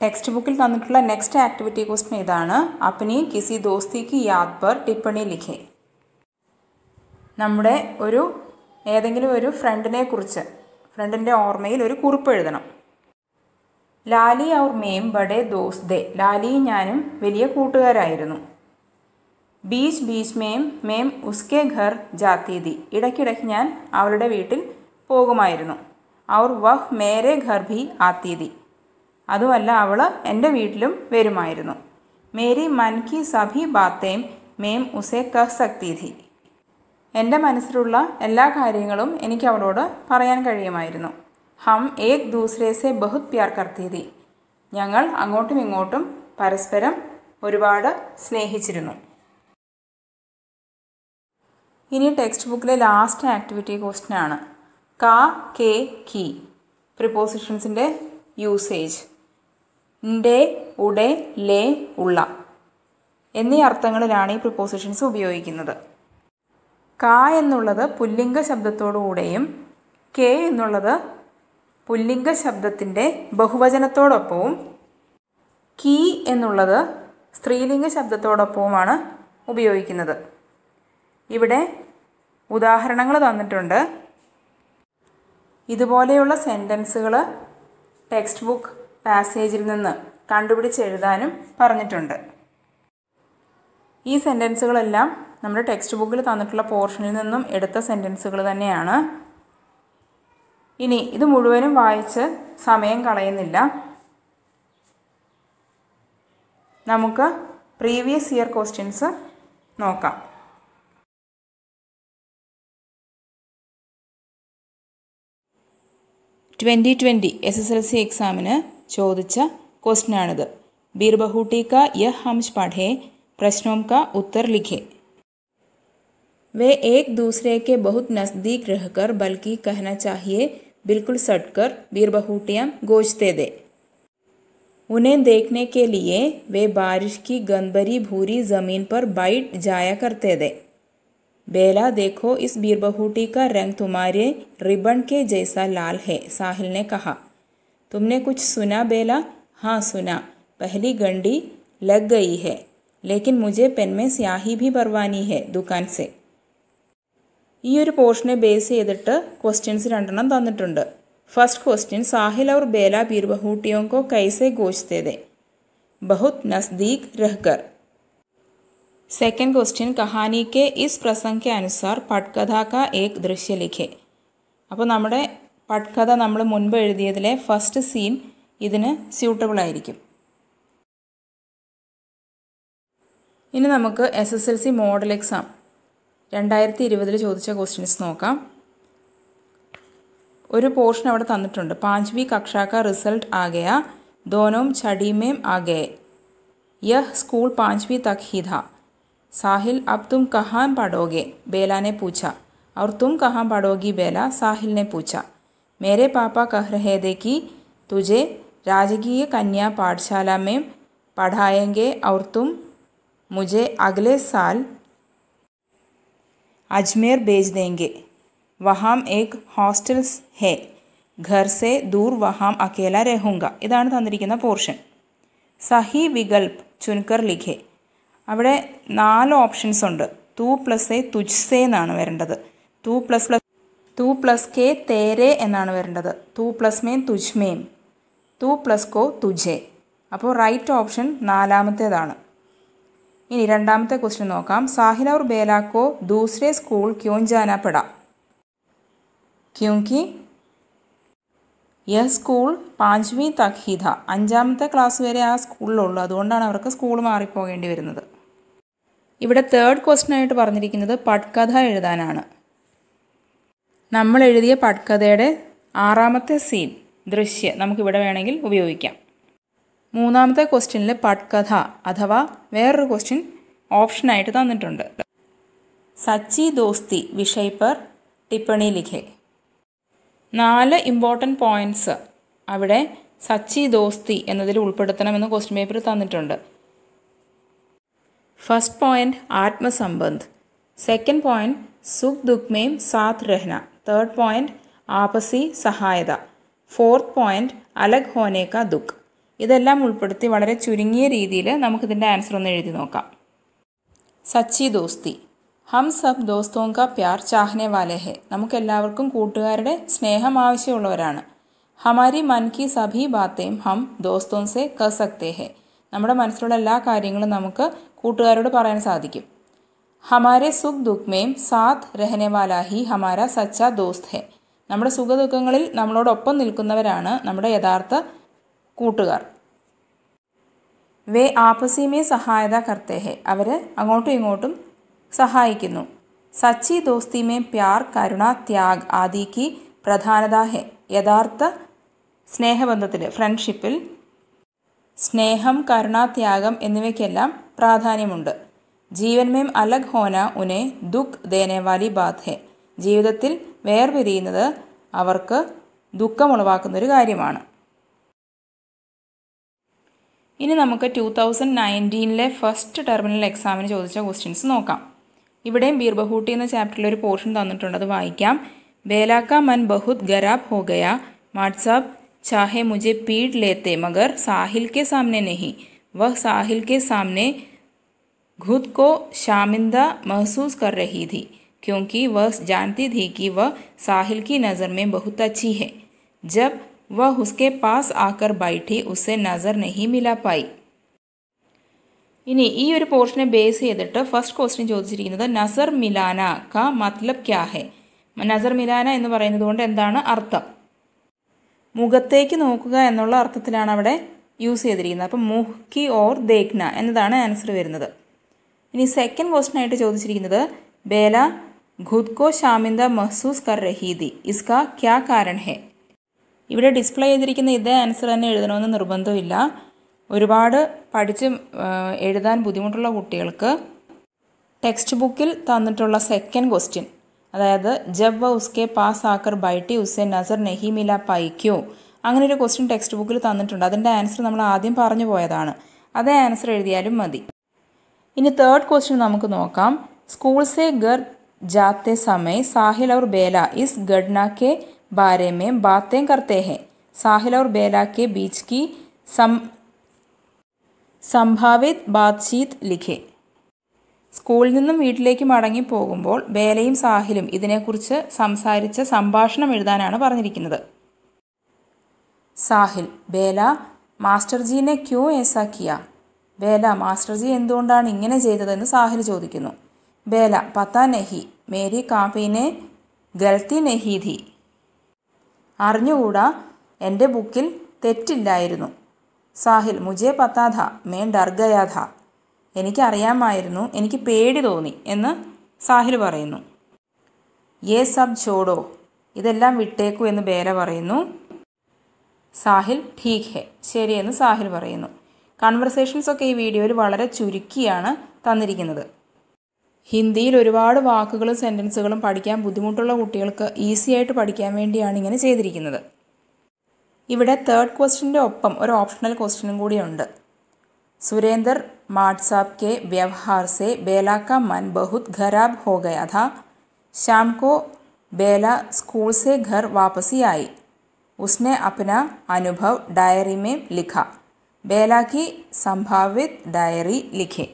ടെക്സ്റ്റ് ബുക്കിൽ തന്നിട്ടുള്ള നെക്സ്റ്റ് ആക്ടിവിറ്റി ക്വസ്റ്റ്യൻ ഇതാണ്. അപ്നി കിസി ദോസ്തി കി യാദ് പർ ടിപ്പണി ലിഖേ. നമ്മുടെ ഏതെങ്കിലും ഒരു ഫ്രണ്ടിനെ കുറിച്ച്, ഫ്രണ്ടിൻ്റെ ഓർമ്മയിൽ ഒരു കുറിപ്പ് എഴുതണം. ലാലി ഔർ മേം ബഡേ ദോസ്ത് ദേ, ലാലിയും ഞാനും വലിയ കൂട്ടുകാരായിരുന്നു. ബീച്ച് ബീച്ച് മേം ഉസ്കെ ഘർ ജാത്തി ദി, ഇടയ്ക്കിടയ്ക്ക് ഞാൻ അവളുടെ വീട്ടിൽ പോകുമായിരുന്നു. Our വഹ് Mere Ghar Bhi ആത്തി the, അതുമല്ല അവൾ എൻ്റെ വീട്ടിലും വരുമായിരുന്നു. മേരി മൻ കി സഭി ബാത്തേം മേം ഉസേ കഹ് സക്തി ഥി, എൻ്റെ മനസ്സിലുള്ള എല്ലാ കാര്യങ്ങളും എനിക്ക് അവളോട് പറയാൻ കഴിയുമായിരുന്നു. ഹം ഏക് ദൂസരെ സെ ബഹുത് പ്യാർ കർത്തി ഥി, ഞങ്ങൾ അങ്ങോട്ടും ഇങ്ങോട്ടും പരസ്പരം ഒരുപാട് സ്നേഹിച്ചിരുന്നു. ഇനി ടെക്സ്റ്റ് ബുക്കിലെ ലാസ്റ്റ് ആക്ടിവിറ്റി ക്വസ്റ്റ്യൻ ആണ്. കാ, കെ, കി പ്രിപ്പോസിഷൻസിൻ്റെ യൂസേജ്. ൻ്റെ, ഉടെ, ലേ, ഉള്ള എന്നീ അർത്ഥങ്ങളിലാണ് ഈ പ്രിപ്പോസിഷൻസ് ഉപയോഗിക്കുന്നത്. കാ എന്നുള്ളത് പുല്ലിംഗ ശബ്ദത്തോടുകൂടെയും കെ എന്നുള്ളത് പുല്ലിംഗ ശബ്ദത്തിൻ്റെ ബഹുവചനത്തോടൊപ്പവും കി എന്നുള്ളത് സ്ത്രീലിംഗ ശബ്ദത്തോടൊപ്പവുമാണ് ഉപയോഗിക്കുന്നത്. ഇവിടെ ഉദാഹരണങ്ങൾ തന്നിട്ടുണ്ട്. ഇതുപോലെയുള്ള സെൻറ്റൻസുകൾ ടെക്സ്റ്റ് ബുക്ക് പാസേജിൽ നിന്ന് കണ്ടുപിടിച്ചെഴുതാനും പറഞ്ഞിട്ടുണ്ട്. ഈ സെൻറ്റൻസുകളെല്ലാം നമ്മുടെ ടെക്സ്റ്റ് ബുക്കിൽ തന്നിട്ടുള്ള പോർഷനിൽ നിന്നും എടുത്ത സെൻറ്റൻസുകൾ തന്നെയാണ്. ഇനി ഇത് മുഴുവനും വായിച്ച് സമയം കളയുന്നില്ല. നമുക്ക് പ്രീവിയസ് ഇയർ ക്വസ്റ്റ്യൻസ് നോക്കാം. 2020 SSLC എക്സാമിന് ചോദിച്ച ക്വസ്റ്റ്യനാണിത്. ബീർബഹൂട്ടി കാ യഹ് ഹംസ് പഠേ പ്രശ്നോं का उत्तर लिखे. वे एक दूसरे के बहुत नज़दीक रहकर बल्कि कहना चाहिए बिल्कुल सटकर बीरबहुटियाँ गोचते थे. उन्हें देखने के लिए वे बारिश की गंदभरी भूरी ज़मीन पर बैठ जाया करते थे. बेला देखो इस बीरबहुटी का रंग तुम्हारे रिबन के जैसा लाल है, साहिल ने कहा. तुमने कुछ सुना बेला? हाँ सुना, पहली गंडी लग गई है, लेकिन मुझे पेन में स्याही भी भरवानी है दुकान से. ഈ ഒരു പോർഷനെ ബേസ് ചെയ്തിട്ട് ക്വസ്റ്റ്യൻസ് രണ്ടെണ്ണം തന്നിട്ടുണ്ട്. ഫസ്റ്റ് ക്വസ്റ്റ്യൻ, സാഹിൽ और बेला बीरबहुटियों को कैसे गोचते थे? बहुत नज़दीक रहकर. सेकेंड क्वेश्चन, कहानी के इस प्रसंग के अनुसार पटकथा का एक दृश्य लिखे. അപ്പോൾ നമ്മുടെ പട്കഥ നമ്മൾ മുൻപ് എഴുതിയതിലെ ഫസ്റ്റ് സീൻ ഇതിന് സ്യൂട്ടബിൾ ആയിരിക്കും. ഇനി നമുക്ക് SSLC മോഡൽ എക്സാം 2020 ചോദിച്ച ക്വസ്റ്റ്യൻസ് നോക്കാം. ഒരു പോർഷൻ അവിടെ തന്നിട്ടുണ്ട്. 5वीं कक्षा का रिजल्ट आ गया, दोनों छठी में आ गए. यह स्कूल 5वीं तक ही था. साहिल, अब तुम कहाँ पढ़ोगे? बेला ने पूछा. और तुम कहाँ पढ़ोगी बेला? साहिल ने पूछा. मेरे पापा कह रहे थे कि तुझे राजकीय कन्या पाठशाला में पढ़ाएंगे और तुम मुझे अगले साल अजमेर भेज देंगे. वहाँ एक हॉस्टल्स है, घर से दूर, वहाँ अकेला रहूँगा. ഇതാണ് തന്നിരിക്കുന്ന പോർഷൻ. സഹി വികൽപ്പ് ചുൻകർ ലിഖെ. അവിടെ 4 ഓപ്ഷൻസ് ഉണ്ട്. തൂ പ്ലസ് എ തുജ്സെ എന്നാണ് വരേണ്ടത്. തൂ പ്ലസ് കെ തേരെ എന്നാണ് വരേണ്ടത്. തൂ പ്ലസ് മേം തുജ്മേം. തൂ പ്ലസ് കോ തുജെ. അപ്പോൾ റൈറ്റ് ഓപ്ഷൻ 4ാമത്തേതാണ്. ഇനി രണ്ടാമത്തെ ക്വസ്റ്റ്യൻ നോക്കാം. സാഹിൽ और बेला को दूसरे स्कूल क्यों जाना पड़ा? क्योंकि यह स्कूल 5वीं तक ही था. 5ാമത്തെ ക്ലാസ് വരെ ആ സ്കൂളിലുള്ളൂ. അതുകൊണ്ടാണ് അവർക്ക് സ്കൂൾ മാറിപ്പോകേണ്ടി വരുന്നത്. ഇവിടെ തേർഡ് ക്വസ്റ്റ്യൻ ആയിട്ട് പറഞ്ഞിരിക്കുന്നത് പട്കഥ എഴുതാനാണ്. നമ്മൾ എഴുതിയ പട്കഥയുടെ 6ാമത്തെ സീൻ ദൃശ്യ നമുക്കിവിടെ വേണമെങ്കിൽ ഉപയോഗിക്കാം. 3ാമത്തെ ക്വസ്റ്റ്യനിൽ പട്കഥ അഥവാ വേറൊരു ക്വസ്റ്റ്യൻ ഓപ്ഷനായിട്ട് തന്നിട്ടുണ്ട്. സച്ചി ദോസ്തി വിഷയ് പർ ടിപ്പണി ലിഖെ. 4 ഇമ്പോർട്ടൻറ്റ് പോയിൻറ്റ്സ് അവിടെ സച്ചി ദോസ്തി എന്നതിൽ ഉൾപ്പെടുത്തണമെന്ന് ക്വസ്റ്റ്യൻ പേപ്പർ തന്നിട്ടുണ്ട്. ഫസ്റ്റ് പോയിൻറ്റ് ആത്മസംബന്ധ്, സെക്കൻഡ് പോയിൻറ്റ് സുഖ് ദുഃഖ് മേം സാത്ത് രഹ്ന, തേർഡ് പോയിൻറ്റ് ആപസി സഹായത, ഫോർത്ത് പോയിൻറ്റ് അലഗ് ഹോനെ കാ ദുഃഖ്. ഇതെല്ലാം ഉൾപ്പെടുത്തി വളരെ ചുരുങ്ങിയ രീതിയിൽ നമുക്കിതിൻ്റെ ആൻസർ ഒന്ന് എഴുതി നോക്കാം. സച്ചി ദോസ്തി. ഹം സബ് ദോസ്തോം കാ പ്യാർ ചാഹ്നെ വാലെ ഹെ. നമുക്കെല്ലാവർക്കും കൂട്ടുകാരുടെ സ്നേഹം ആവശ്യമുള്ളവരാണ്. ഹമാരി മൻ കി സഭി ബാത്തേം ഹം ദോസ്തോം സെ കർ സക്തേ ഹെ. നമ്മുടെ മനസ്സിലുള്ള എല്ലാ കാര്യങ്ങളും നമുക്ക് കൂട്ടുകാരോട് പറയാൻ സാധിക്കും. ഹമാരെ സുഖ് ദുഃഖ് മേം സാത്ത് രഹനെ വാലാ ഹി ഹമാര സച്ചാ ദോസ്ത് ഹെ. നമ്മുടെ സുഖദുഃഖങ്ങളിൽ നമ്മളോടൊപ്പം നിൽക്കുന്നവരാണ് നമ്മുടെ യഥാർത്ഥ കൂട്ടുകാർ. വേ ആപസി മേ സഹായത കർത്തേ ഹെ. അവർ അങ്ങോട്ടും ഇങ്ങോട്ടും സഹായിക്കുന്നു. സച്ചി ദോസ്തി മേ പ്യാർ കരുണ ത്യാഗ് ആദി കി പ്രധാനത ഹെ. യഥാർത്ഥ സ്നേഹബന്ധത്തിൽ ഫ്രണ്ട്ഷിപ്പിൽ സ്നേഹം, കരുണ, ത്യാഗം എന്നിവയ്ക്കെല്ലാം പ്രാധാന്യമുണ്ട്. ജീവൻ മേം അലഗ് ഹോന ഉനെ ദുഃഖ് ദേനെ വാലി ബാത് ഹെ. ജീവിതത്തിൽ വേർപിരിയുന്നത് അവർക്ക് ദുഃഖമുളവാക്കുന്നൊരു കാര്യമാണ്. ഇനി നമുക്ക് 2019 ഫസ്റ്റ് ടെർമിനൽ എക്സാമിന് ചോദിച്ച ക്വസ്റ്റ്യൻസ് നോക്കാം. ഇവിടെയും ബീർബഹൂട്ടി എന്ന ചാപ്റ്ററിൽ ഒരു പോർഷൻ തന്നിട്ടുണ്ട്, അത് വായിക്കാം. बेला का मन बहुत खराब हो गया. मार्ट्साब चाहे मुझे पीट लेते मगर साहिल के सामने नहीं. वह साहिल के सामने खुद को शर्मिंदा महसूस कर रही थी क्योंकि वह जानती थी कि वह साहिल की नज़र में बहुत अच्छी है. जब वह उसके पास आकर बैठी उसे नज़र नहीं मिला पाई. ഇനി ഈ ഒരു പോർഷനെ ബേസ് ചെയ്തിട്ട് ഫസ്റ്റ് ക്വസ്റ്റ്യൻ ചോദിച്ചിരിക്കുന്നത് നസർ മിലാന കാ മത്ലബ് ക്യാ ഹെ. നസർ മിലാന എന്ന് പറയുന്നത് കൊണ്ട് എന്താണ് അർത്ഥം? മുഖത്തേക്ക് നോക്കുക എന്നുള്ള അർത്ഥത്തിലാണ് അവിടെ യൂസ് ചെയ്തിരിക്കുന്നത്. അപ്പം മുഹ് കി ഓർ ദേഖ്ന എന്നതാണ് ആൻസർ വരുന്നത്. ഇനി സെക്കൻഡ് ക്വസ്റ്റ്യൻ ആയിട്ട് ചോദിച്ചിരിക്കുന്നത് ബേല ഖുദ് കോ ഷാമിന്ദ മഹ്സൂസ് കർ രഹി തി ഇസ്കാ ക്യാ കാരൺ ഹെ. ഇവിടെ ഡിസ്പ്ലേ ചെയ്തിരിക്കുന്ന ഇതേ ആൻസർ തന്നെ എഴുതണമെന്ന് നിർബന്ധമില്ല. ഒരുപാട് പഠിച്ച് എഴുതാൻ ബുദ്ധിമുട്ടുള്ള കുട്ടികൾക്ക് ടെക്സ്റ്റ് ബുക്കിൽ തന്നിട്ടുള്ള സെക്കൻഡ് ക്വസ്റ്റ്യൻ, അതായത് ജബ് വ ഉസ്കെ പാസ് ആക്കർ ബൈട്ടി ഉസെ നസർ നെഹി മില പൈക്യോ, അങ്ങനെ ഒരു ക്വസ്റ്റ്യൻ ടെക്സ്റ്റ് ബുക്കിൽ തന്നിട്ടുണ്ട്. അതിൻ്റെ ആൻസർ നമ്മൾ ആദ്യം പറഞ്ഞു പോയതാണ്. അതേ ആൻസർ എഴുതിയാലും മതി. ഇനി തേർഡ് ക്വസ്റ്റ്യൻ നമുക്ക് നോക്കാം. സ്കൂൾ സെ ഘർ ജാത്തെ സമയ സാഹിൽ और बेला इस घटना के बारे में बातें करते हैं. साहिल और बेला के बीच की സംഭാവിത് ബാത്ചീത് ലിഖെ. സ്കൂളിൽ നിന്നും വീട്ടിലേക്ക് മടങ്ങി പോകുമ്പോൾ ബേലയും സാഹിലും ഇതിനെക്കുറിച്ച് സംസാരിച്ച സംഭാഷണം എഴുതാനാണ് പറഞ്ഞിരിക്കുന്നത്. സാഹിൽ, ബേല മാസ്റ്റർജീനെ ക്യോ ഏസാ കിയ. ബേല, മാസ്റ്റർജി എന്തുകൊണ്ടാണ് ഇങ്ങനെ ചെയ്തതെന്ന് സാഹിൽ ചോദിക്കുന്നു. ബേല, പത്താ നെഹി, മേരി കാപ്പീനെ ഗൽത്തി നെഹി ധി. അറിഞ്ഞുകൂടാ, എൻ്റെ ബുക്കിൽ തെറ്റില്ലായിരുന്നു. സാഹിൽ മുझे पता था मैं डर गया था. എനിക്കറിയാമായിരുന്നു, എനിക്ക് പേടി തോന്നി എന്ന് സാഹിൽ പറയുന്നു. യേ സബ് ഛോഡോ, ഇതെല്ലാം വിട്ടേക്കൂ എന്ന് ബേല പറയുന്നു. സാഹിൽ ഠീക് ഹെ, ശരിയെന്ന് സാഹിൽ പറയുന്നു. കൺവെർസേഷൻസ് ഒക്കെ ഈ വീഡിയോയിൽ വളരെ ചുരുക്കിയാണ് തന്നിരിക്കുന്നത്. ഹിന്ദിയിൽ ഒരുപാട് വാക്കുകളും സെൻറ്റൻസുകളും പഠിക്കാൻ ബുദ്ധിമുട്ടുള്ള കുട്ടികൾക്ക് ഈസി ആയിട്ട് പഠിക്കാൻ വേണ്ടിയാണ് ഇങ്ങനെ ചെയ്തിരിക്കുന്നത്. ഇവിടെ തേർഡ് ക്വസ്റ്റ്യൻ്റെ ഒപ്പം ഒരു ഓപ്ഷണൽ ക്വസ്റ്റ്യനും കൂടിയുണ്ട്. സുരേന്ദർ माट साहब के व्यवहार से बेला का मन बहुत खराब हो गया था. शाम को बेला स्कूल से घर वापसी आई. उसने अपना अनुभव डायरी में लिखा. बेला की संभावित डायरी लिखे.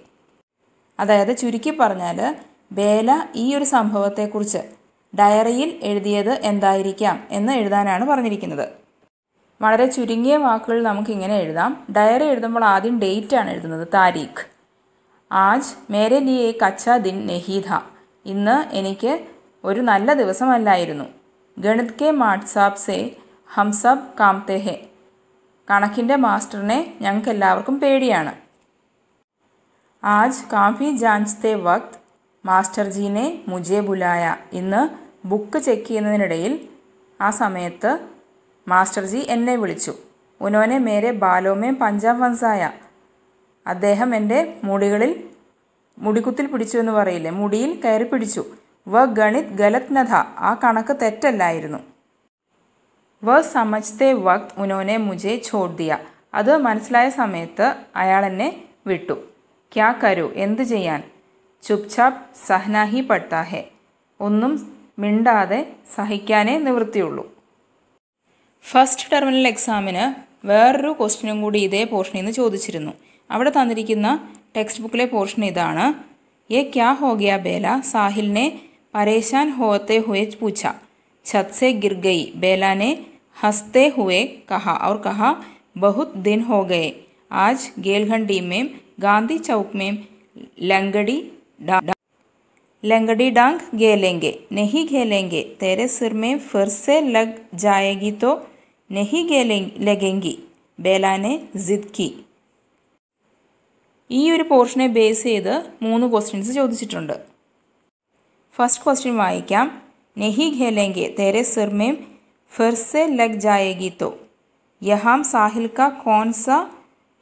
അതായത് ചുരുക്കി പറഞ്ഞാൽ ബേല ഈ ഒരു സംഭവത്തെക്കുറിച്ച് ഡയറിയിൽ എഴുതിയത് എന്തായിരിക്കാം എന്ന് എഴുതാനാണ് പറഞ്ഞിരിക്കുന്നത്. വളരെ ചുരുങ്ങിയ വാക്കുകൾ നമുക്കിങ്ങനെ എഴുതാം. ഡയറി എഴുതുമ്പോൾ ആദ്യം ഡേറ്റ് ആണ് എഴുതുന്നത്, താരീഖ്. ആജ് മേരെ ലിയേ ഏക് അച്ഛാ ദിൻ നഹീ ഥാ, ഇന്ന് എനിക്ക് ഒരു നല്ല ദിവസമല്ലായിരുന്നു. ഗണിത് കെ മാട്ട് സാബ് സേ ഹം സബ് കാംതേ ഹെ, കണക്കിൻ്റെ മാസ്റ്ററിനെ ഞങ്ങൾക്ക് എല്ലാവർക്കും പേടിയാണ്. ആജ് കാഫി ജാഞ്ചത്തെ വക്ത് മാസ്റ്റർ ജീനെ മുझे ബുലായ, ഇന്ന് ബുക്ക് ചെക്ക് ചെയ്യുന്നതിനിടയിൽ ആ സമയത്ത് മാസ്റ്റർ ജി എന്നെ വിളിച്ചു. ഉനോനെ മേരെ ബാലോമേ പഞ്ചാ ഫൻസായ, അദ്ദേഹം എൻ്റെ മുടികുത്തിൽ പിടിച്ചു എന്ന് പറയില്ലേ, മുടിയിൽ കയറി പിടിച്ചു. വ ഗണിത് ഗലത് നഥ, ആ കണക്ക് തെറ്റല്ലായിരുന്നു. വ സമജ്തേ വക്ത് ഉനോനെ മുझे ഛോഡ് ദിയ, അത് മനസ്സിലായ സമയത്ത് അയാൾ എന്നെ വിട്ടു. ക്യാ കരു, എന്ത് ചെയ്യാൻ. ചുപ്ചാപ്പ് സഹനാ ഹി പഡ്താ ഹെ, ഒന്നും മിണ്ടാതെ സഹിക്കാനേ നിവൃത്തിയുള്ളൂ. ഫസ്റ്റ് ടെർമിനൽ എക്സാമിന് വേറൊരു ക്വസ്റ്റ്യനും കൂടി ഇതേ പോർഷനിൽ നിന്ന് ചോദിച്ചിരുന്നു. അവിടെ തന്നിരിക്കുന്ന ടെക്സ്റ്റ് ബുക്കിലെ പോർഷൻ ഇതാണ്. യേ ക്യാ ഹോ ഗയാ ബേല, സാഹിലിനെ പരേശാൻ ഹോത്തെ ഹുയെ പൂച്ച. ഛത് സെ ഗിർ ഗയി, ബേല ने हंसते हुए कहा और कहा बहुत दिन हो गए. आज गेलघंटी में गांधी चौक में लंगड़ी डांग घेलेंगे. नहीं घेलेंगे, तेरे सिर में फिर से लग जाएगी तो नहीं लगेंगी. ബേല ने जिद की. ഈ ഒരു പോർഷനെ ബേസ് ചെയ്ത് 3 ക്വസ്റ്റ്യൻസ് ചോദിച്ചിട്ടുണ്ട്. ഫസ്റ്റ് ക്വസ്റ്റ്യൻ വായിക്കാം. नहीं घेलेंगे तेरे सिर में फिर से लग जाएगी तो, यहाँ साहिल का कौन सा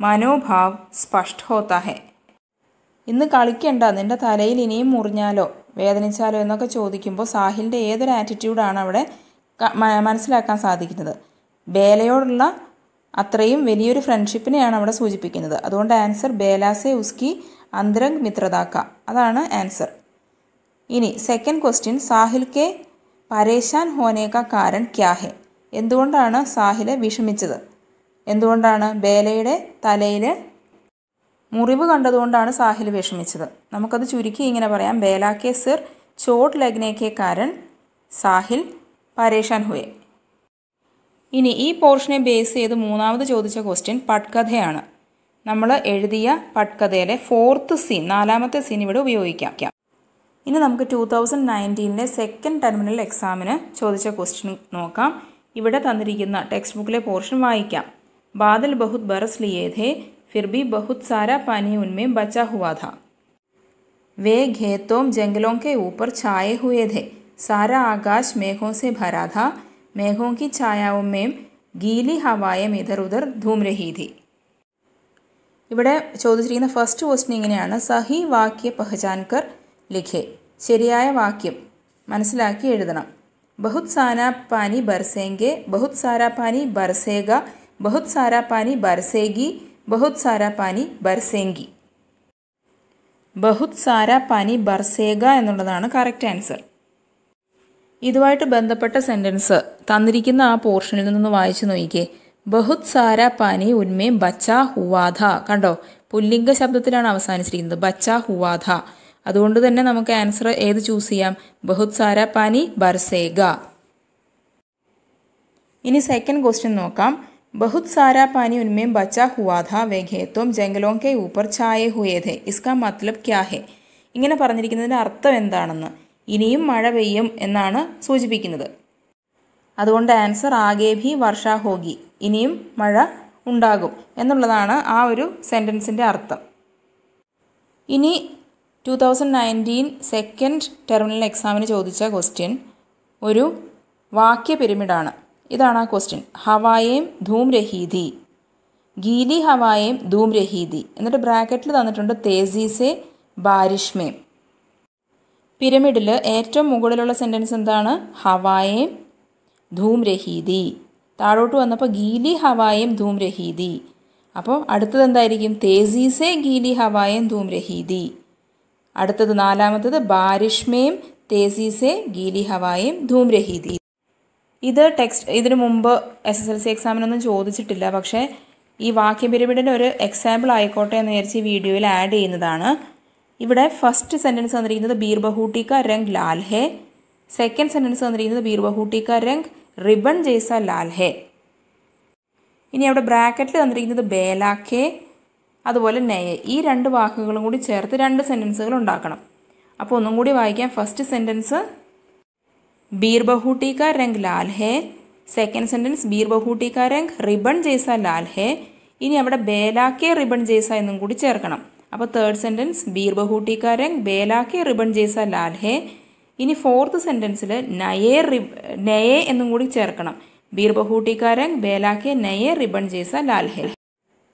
മനോഭാവ് സ്പഷ്ട होता है. ഇന്ന് കളിക്കണ്ട, നിൻ്റെ തലയിൽ ഇനിയും മുറിഞ്ഞാലോ വേദനിച്ചാലോ എന്നൊക്കെ ചോദിക്കുമ്പോൾ സാഹിലിൻ്റെ ഏതൊരു ആറ്റിറ്റ്യൂഡാണ് അവിടെ മനസ്സിലാക്കാൻ സാധിക്കുന്നത്. ബേലയോടുള്ള അത്രയും വലിയൊരു ഫ്രണ്ട്ഷിപ്പിനെയാണ് അവിടെ സൂചിപ്പിക്കുന്നത്. അതുകൊണ്ട് ആൻസർ ബേലാസെ ഉസ്കി അന്തരംഗ് മിത്രതാക്ക, അതാണ് ആൻസർ. ഇനി സെക്കൻഡ് ക്വസ്റ്റ്യൻ, സാഹിൽ കെ പരേശാൻ ഹോനേക കാരൺ ക്യാ ഹെ, എന്തുകൊണ്ടാണ് സാഹിൽ വിഷമിച്ചത്. എന്തുകൊണ്ടാണ്? ബേലയുടെ തലയിൽ മുറിവ് കണ്ടതുകൊണ്ടാണ് സാഹിൽ വിഷമിച്ചത്. നമുക്കത് ചുരുക്കി ഇങ്ങനെ പറയാം. ബേല കെ സിർ ചോട്ട് ലഗ്നെ കെ കാരൺ സാഹിൽ പരേശാൻ ഹുയെ. ഇനി ഈ പോർഷനെ ബേസ് ചെയ്ത് മൂന്നാമത് ചോദിച്ച ക്വസ്റ്റ്യൻ പട്കഥയാണ്. നമ്മൾ എഴുതിയ പട്കഥയിലെ 4th സീൻ, 4ാമത്തെ സീൻ ഇവിടെ ഉപയോഗിക്കാം. ഇനി നമുക്ക് 2019 സെക്കൻഡ് ടെർമിനൽ എക്സാമിന് ചോദിച്ച ക്വസ്റ്റ്യൻ നോക്കാം. ഇവിടെ തന്നിരിക്കുന്ന ടെക്സ്റ്റ് ബുക്കിലെ പോർഷൻ വായിക്കാം. ബാദൽ ബഹുത് ബറസ് ലിയേ थे फिर भी बहुत सारा पानी उनमें बचा हुआ था. वे खेतों जंगलों के ऊपर छाए हुए थे. सारा आकाश मेघों से भरा था. मेघों की छायाओं में गीली हवाएं इधर उधर धूम रही थी. ഇവിടെ ചോദിച്ചിരിക്കുന്ന ഫസ്റ്റ് ക്വസ്റ്റ്യൻ ഇങ്ങനെയാണ്. സഹി വാക്യ പഹചാൻകർ ലിഖേ, ശരിയായ വാക്യം മനസ്സിലാക്കി എഴുതണം. ബഹുത് സാരാ പാനി ബർസേംഗെ, ബഹുത് സാരാ പാനി ബർസേഗ, ബഹുത് സാരാ പാനി ബർസേഗി, ബഹുത് സാരാ പാനി ബർസേംഗി. ബഹുത് സാരാ പാനി ബർസേഗ എന്നുള്ളതാണ് കറക്റ്റ് ആൻസർ. ഇതുമായിട്ട് ബന്ധപ്പെട്ട സെൻറ്റൻസ് തന്നിരിക്കുന്ന ആ പോർഷനിൽ നിന്ന് വായിച്ചു നോക്കിക്കേ. ബഹുത് സാരാ പാനി ഉന്മേ ബച്ചാ ഹുവാധ, കണ്ടോ, പുല്ലിംഗ ശബ്ദത്തിലാണ് അവസാനിച്ചിരിക്കുന്നത്, ബച്ചാ ഹുവാധ. അതുകൊണ്ട് തന്നെ നമുക്ക് ആൻസർ ഏത് ചൂസ് ചെയ്യാം? ബഹുത് സാരാ പാനി ബർസേഗ. ഇനി സെക്കൻഡ് ക്വസ്റ്റ്യൻ നോക്കാം. बहुत सारा पानी उनमें बचा हुआ था. वे खेतों जंगलों के ऊपर छाए हुए थे. इसका मतलब क्या है? ഇങ്ങനെ പറഞ്ഞിരിക്കുന്നതിൻ്റെ അർത്ഥം എന്താണെന്ന്. ഇനിയും മഴ പെയ്യും എന്നാണ് സൂചിപ്പിക്കുന്നത്. അതുകൊണ്ട് ആൻസർ ആകെ ഭി വർഷ ഹോഗി, ഇനിയും മഴ ഉണ്ടാകും എന്നുള്ളതാണ് ആ ഒരു സെൻറ്റൻസിൻ്റെ അർത്ഥം. ഇനി 2019 സെക്കൻഡ് ടെർമിനൽ എക്സാമിന് ചോദിച്ച ക്വസ്റ്റ്യൻ ഒരു വാക്യ പിരമിഡാണ്. ഇതാണ് ആ ക്വസ്റ്റ്യൻ. ഹവായേം ധൂം രഹീതി, ഗീലി ഹവായേം ധൂം രഹീതി, എന്നിട്ട് ബ്രാക്കറ്റിൽ തന്നിട്ടുണ്ട് തേസീസെ ബാരിഷ്മേം. പിരമിഡിൽ ഏറ്റവും മുകളിലുള്ള സെൻറ്റൻസ് എന്താണ്? ഹവായേം ധൂം രഹീതി. താഴോട്ട് വന്നപ്പോൾ ഗീലി ഹവായേം ധൂം രഹീതി. അപ്പോൾ അടുത്തത് എന്തായിരിക്കും? തേസീസെ ഗീലി ഹവായേം ധൂം രഹീതി. അടുത്തത് നാലാമത്തത് ബാരിഷ്മേം തേസീസെ ഗീലി ഹവായേം ധൂം രഹീതി. ഇത് ഇതിനു മുമ്പ് SSLC എക്സാമിനൊന്നും ചോദിച്ചിട്ടില്ല, പക്ഷേ ഈ വാക്യ പിരമിഡിൻ്റെ ഒരു എക്സാമ്പിൾ ആയിക്കോട്ടെ എന്ന് വിചാരിച്ച് ഈ വീഡിയോയിൽ ആഡ് ചെയ്യുന്നതാണ്. ഇവിടെ ഫസ്റ്റ് സെൻറ്റൻസ് തന്നിരിക്കുന്നത് ബീർബഹൂട്ടി കാ രംഗ് ലാൽ ഹേ, സെക്കൻഡ് സെൻറ്റൻസ് തന്നിരിക്കുന്നത് ബീർബഹൂട്ടി കാ രംഗ് റിബൺ ജൈസ ലാൽ ഹേ. ഇനി അവിടെ ബ്രാക്കറ്റിൽ തന്നിരിക്കുന്നത് ബേലാഖേ അതുപോലെ നയെ, ഈ രണ്ട് വാക്കുകളും കൂടി ചേർത്ത് രണ്ട് സെൻറ്റൻസുകൾ ഉണ്ടാക്കണം. അപ്പോൾ ഒന്നും കൂടി വായിക്കാം. ഫസ്റ്റ് സെൻറ്റൻസ് ബീർബഹൂട്ടി കാ രംഗ് ലാൽ ഹേ, സെക്കൻഡ് സെൻറ്റൻസ് ബീർബഹൂട്ടി കാ രംഗ് റിബൺ ജൈസ ലാൽ ഹേ. ഇനി അവിടെ ബേലാഖേ റിബൺ ജൈസ എന്നും കൂടി ചേർക്കണം. അപ്പോൾ തേർഡ് സെൻറ്റൻസ് ബീർബഹൂട്ടി കാ രംഗ് ബേലാഖേ റിബൺ ജൈസ ലാൽ ഹേ. ഇനി ഫോർത്ത് സെൻറ്റൻസിൽ നയെ എന്നും കൂടി ചേർക്കണം. ബീർബഹൂട്ടി കാ രംഗ് ബേലാഖേ നയെ റിബൺ ജൈസ ലാൽ ഹേ.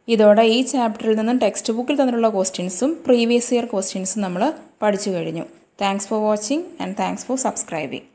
ഇതോടെ ഈ ചാപ്റ്ററിൽ നിന്നും ടെക്സ്റ്റ് ബുക്കിൽ തന്നിട്ടുള്ള ക്വസ്റ്റ്യൻസും പ്രീവിയസ് ഇയർ ക്വസ്റ്റ്യൻസും നമ്മൾ പഠിച്ചു കഴിഞ്ഞു. Thanks for watching and thanks for subscribing.